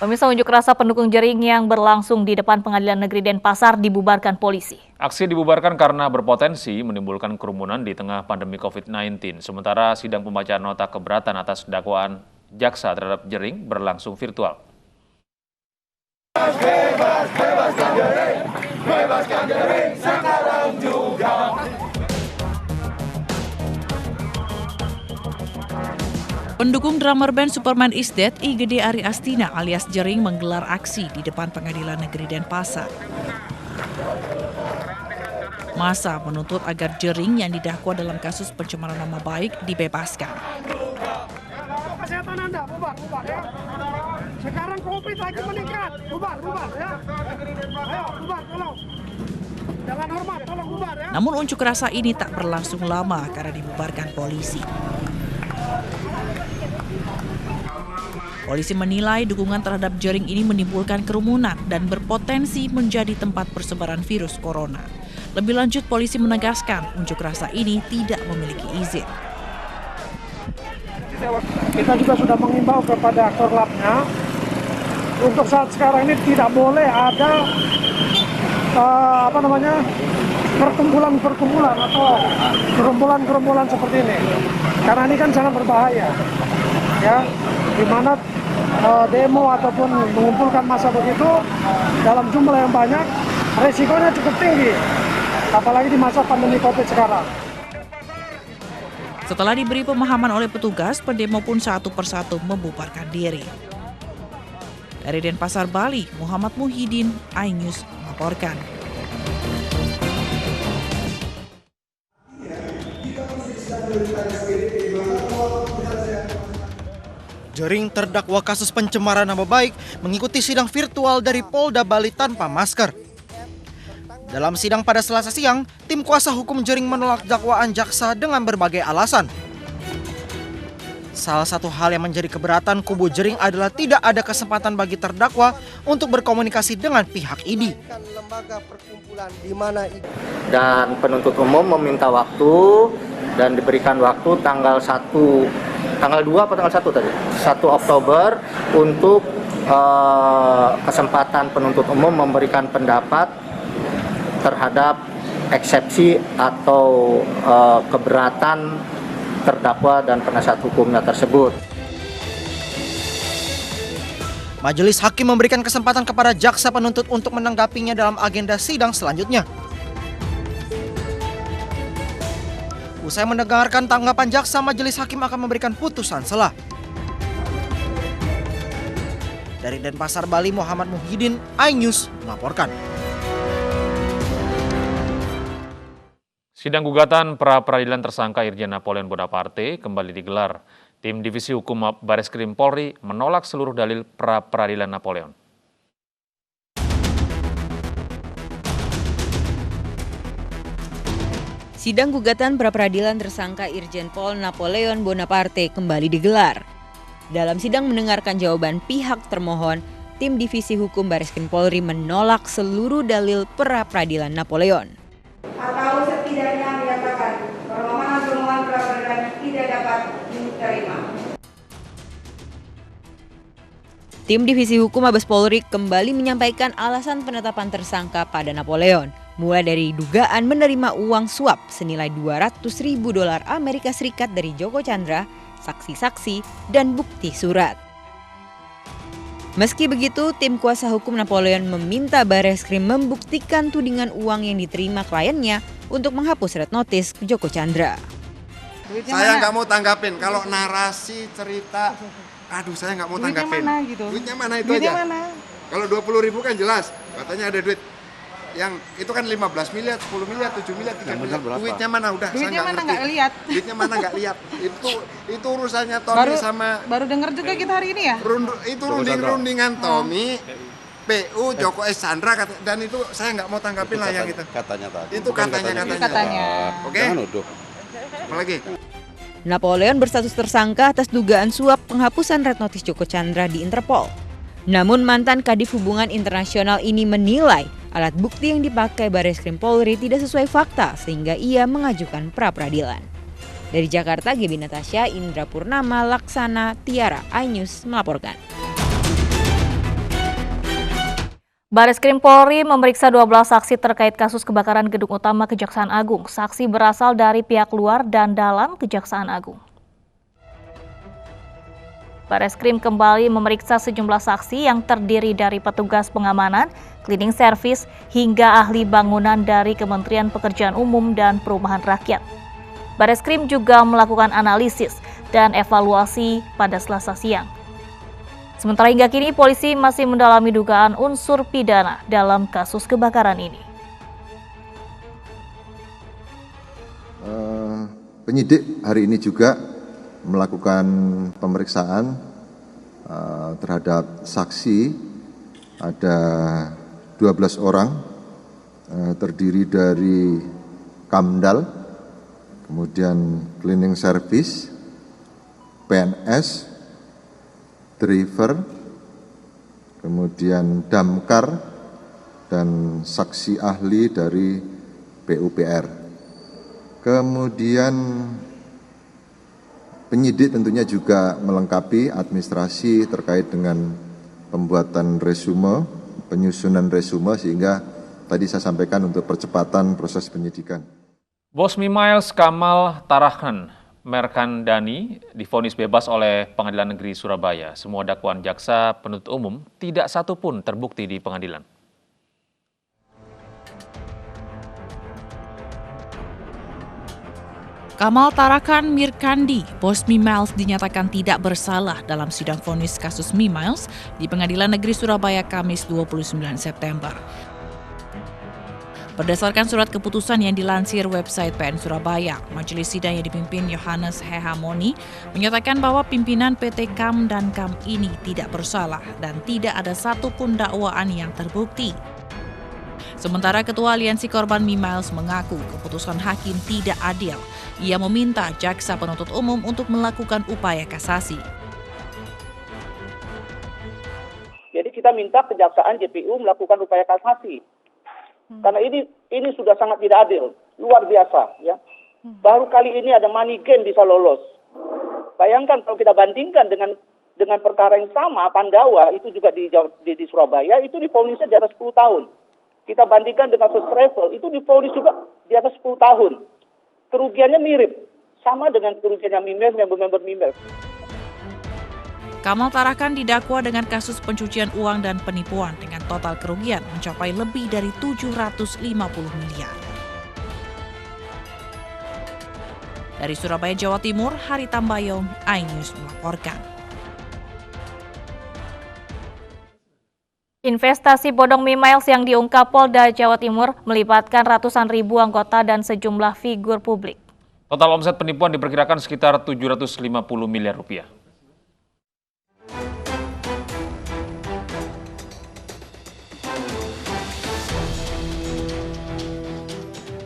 Pemirsa, unjuk rasa pendukung Jering yang berlangsung di depan Pengadilan Negeri Denpasar dibubarkan polisi. Aksi dibubarkan karena berpotensi menimbulkan kerumunan di tengah pandemi COVID-19. Sementara sidang pembacaan nota keberatan atas dakwaan jaksa terhadap Jering berlangsung virtual. Bebaskan Jering sekarang juga. Pendukung drummer band Superman Is Dead, IGD Ari Astina alias Jering menggelar aksi di depan Pengadilan Negeri Denpasar. Massa menuntut agar Jering yang didakwa dalam kasus pencemaran nama baik dibebaskan. Kesehatan Anda, bubar ya. Sekarang COVID lagi meningkat, bubar ya. Ayo, bubar, tolong. Jangan hormat, tolong bubar ya. Namun unjuk rasa ini tak berlangsung lama karena dibubarkan polisi. Polisi menilai dukungan terhadap Jering ini menimbulkan kerumunan dan berpotensi menjadi tempat persebaran virus corona. Lebih lanjut, polisi menegaskan unjuk rasa ini tidak memiliki izin. Kita juga sudah mengimbau kepada korlapnya untuk saat sekarang ini tidak boleh ada perkumpulan atau gerombolan seperti ini, karena ini kan sangat berbahaya, ya, di mana demo ataupun mengumpulkan massa begitu dalam jumlah yang banyak, resikonya cukup tinggi, apalagi di masa pandemi COVID sekarang. Setelah diberi pemahaman oleh petugas, pendemo pun satu persatu membubarkan diri. Dari Denpasar, Bali, Muhammad Muhyiddin, iNews melaporkan. Jering terdakwa kasus pencemaran nama baik mengikuti sidang virtual dari Polda Bali tanpa masker. Dalam sidang pada Selasa siang, tim kuasa hukum Jering menolak dakwaan jaksa dengan berbagai alasan. Salah satu hal yang menjadi keberatan kubu Jering adalah tidak ada kesempatan bagi terdakwa untuk berkomunikasi dengan pihak ID. Dan penuntut umum meminta waktu dan diberikan waktu tanggal 2 atau tanggal 1 tadi? 1 Oktober untuk kesempatan penuntut umum memberikan pendapat terhadap eksepsi atau keberatan terdakwa dan penasihat hukumnya tersebut. Majelis Hakim memberikan kesempatan kepada jaksa penuntut untuk menanggapinya dalam agenda sidang selanjutnya. Usai mendengarkan tanggapan jaksa, Majelis Hakim akan memberikan putusan selah. Dari Denpasar, Bali, Muhammad Muhyiddin, iNews melaporkan. Sidang gugatan pra-peradilan tersangka Irjen Napoleon Bonaparte kembali digelar. Tim Divisi Hukum Bareskrim Polri menolak seluruh dalil pra-peradilan Napoleon. Sidang gugatan pra-peradilan tersangka Irjen Pol Napoleon Bonaparte kembali digelar. Dalam sidang mendengarkan jawaban pihak termohon, tim Divisi Hukum Bareskrim Polri menolak seluruh dalil pra-peradilan Napoleon. Atau setidaknya menyatakan permohonan pra-peradilan tidak dapat diterima. Tim Divisi Hukum Mabes Polri kembali menyampaikan alasan penetapan tersangka pada Napoleon, mulai dari dugaan menerima uang suap senilai $200.000 Amerika Serikat dari Joko Chandra, saksi-saksi, dan bukti surat. Meski begitu, tim kuasa hukum Napoleon meminta Bareskrim membuktikan tudingan uang yang diterima kliennya untuk menghapus red notice Joko Chandra. Saya nggak mau tanggapin kalau narasi cerita, aduh saya nggak mau tanggapin. Duitnya mana gitu? Duitnya mana itu Duitnya aja. mana? Kalau 20.000 kan jelas, katanya ada duit. Yang itu kan 15 miliar, 10 miliar, 7 miliar, 3 miliar. Duitnya mana? Udah, Duitnya saya mana nggak nggak lihat? Duitnya mana nggak lihat? Itu urusannya Tommy sama. Baru dengar juga kita hari ini ya? Itu rundingan Tommy, PU, Joko Chandra, dan itu saya nggak mau tanggapin lah yang itu. Katanya tadi. Itu katanya. Oke? Jangan nuduh. Apalagi? Napoleon berstatus tersangka atas dugaan suap penghapusan red notice Joko Chandra di Interpol. Namun mantan Kadif Hubungan Internasional ini menilai alat bukti yang dipakai Bareskrim Polri tidak sesuai fakta sehingga ia mengajukan pra-peradilan. Dari Jakarta, Gibi Natasha, Indra Purnama, Laksana, Tiara, iNews melaporkan. Bareskrim Polri memeriksa 12 saksi terkait kasus kebakaran gedung utama Kejaksaan Agung. Saksi berasal dari pihak luar dan dalam Kejaksaan Agung. Bareskrim kembali memeriksa sejumlah saksi yang terdiri dari petugas pengamanan, cleaning service, hingga ahli bangunan dari Kementerian Pekerjaan Umum dan Perumahan Rakyat. Bareskrim juga melakukan analisis dan evaluasi pada Selasa siang. Sementara hingga kini polisi masih mendalami dugaan unsur pidana dalam kasus kebakaran ini. Penyidik hari ini juga melakukan pemeriksaan terhadap saksi, ada 12 orang, terdiri dari Kamdal, kemudian cleaning service, PNS, driver, kemudian damkar, dan saksi ahli dari PUPR. Kemudian penyidik tentunya juga melengkapi administrasi terkait dengan pembuatan resume, penyusunan resume, sehingga tadi saya sampaikan untuk percepatan proses penyidikan. Bos Mimiles Kamal Tarachan Merkandani divonis bebas oleh Pengadilan Negeri Surabaya. Semua dakwaan jaksa penuntut umum tidak satu pun terbukti di pengadilan. Kamal Tarachan Mirkandi, bos Mimiles, dinyatakan tidak bersalah dalam sidang vonis kasus Mimiles di Pengadilan Negeri Surabaya Kamis 29 September. Berdasarkan surat keputusan yang dilansir website PN Surabaya, majelis sidang yang dipimpin Yohanes Hehamoni menyatakan bahwa pimpinan PT KAM dan KAM ini tidak bersalah dan tidak ada satupun dakwaan yang terbukti. Sementara Ketua Aliansi Korban Mimiles mengaku keputusan hakim tidak adil. Ia meminta jaksa penuntut umum untuk melakukan upaya kasasi. Jadi kita minta kejaksaan JPU melakukan upaya kasasi. Karena ini sudah sangat tidak adil, luar biasa, ya. Baru kali ini ada money game bisa lolos. Bayangkan kalau kita bandingkan dengan perkara yang sama, Pandawa itu juga di Surabaya itu divonisnya di atas 10 tahun. Kita bandingkan dengan First Travel itu divonis juga di atas 10 tahun. Kerugiannya mirip, sama dengan kerugiannya Mimiles, member-member Mimiles. Kamal Tarachan didakwa dengan kasus pencucian uang dan penipuan dengan total kerugian mencapai lebih dari 750 miliar. Dari Surabaya, Jawa Timur, Hari Tambayong, iNews melaporkan. Investasi bodong Mimiles yang diungkap Polda Jawa Timur melibatkan ratusan ribu anggota dan sejumlah figur publik. Total omset penipuan diperkirakan sekitar 750 miliar rupiah.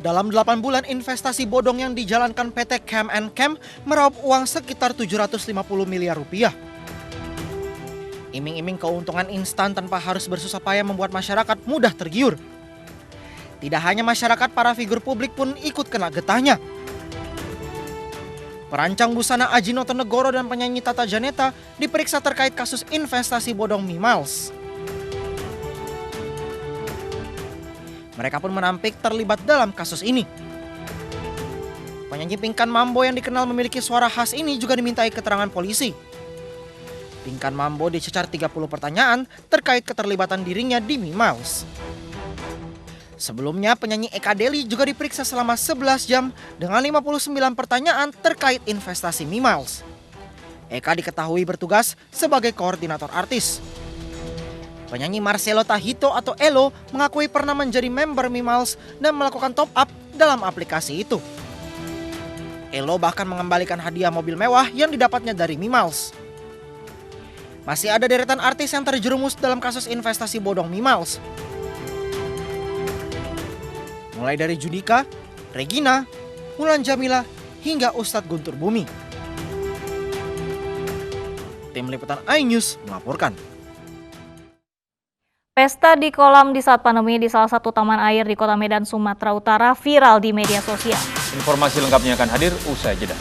Dalam 8 bulan investasi bodong yang dijalankan PT KAM & KAM meraup uang sekitar 750 miliar rupiah. Iming-iming keuntungan instan tanpa harus bersusah payah membuat masyarakat mudah tergiur. Tidak hanya masyarakat, para figur publik pun ikut kena getahnya. Perancang busana Ajinoto Negoro dan penyanyi Tata Janeta diperiksa terkait kasus investasi bodong Mimiles. Mereka pun menampik terlibat dalam kasus ini. Penyanyi Pinkan Mambo yang dikenal memiliki suara khas ini juga dimintai keterangan polisi. Pinkan Mambo dicecar 30 pertanyaan terkait keterlibatan dirinya di Mimiles. Sebelumnya penyanyi Eka Deli juga diperiksa selama 11 jam dengan 59 pertanyaan terkait investasi Mimiles. Eka diketahui bertugas sebagai koordinator artis. Penyanyi Marcelo Tahito atau Elo mengakui pernah menjadi member Mimiles dan melakukan top up dalam aplikasi itu. Elo bahkan mengembalikan hadiah mobil mewah yang didapatnya dari Mimiles. Masih ada deretan artis yang terjerumus dalam kasus investasi bodong Mimiles. Mulai dari Judika, Regina, Mulan Jamila, hingga Ustadz Guntur Bumi. Tim Liputan iNews melaporkan. Pesta di kolam di saat pandemi di salah satu taman air di Kota Medan, Sumatera Utara viral di media sosial. Informasi lengkapnya akan hadir usai jeda.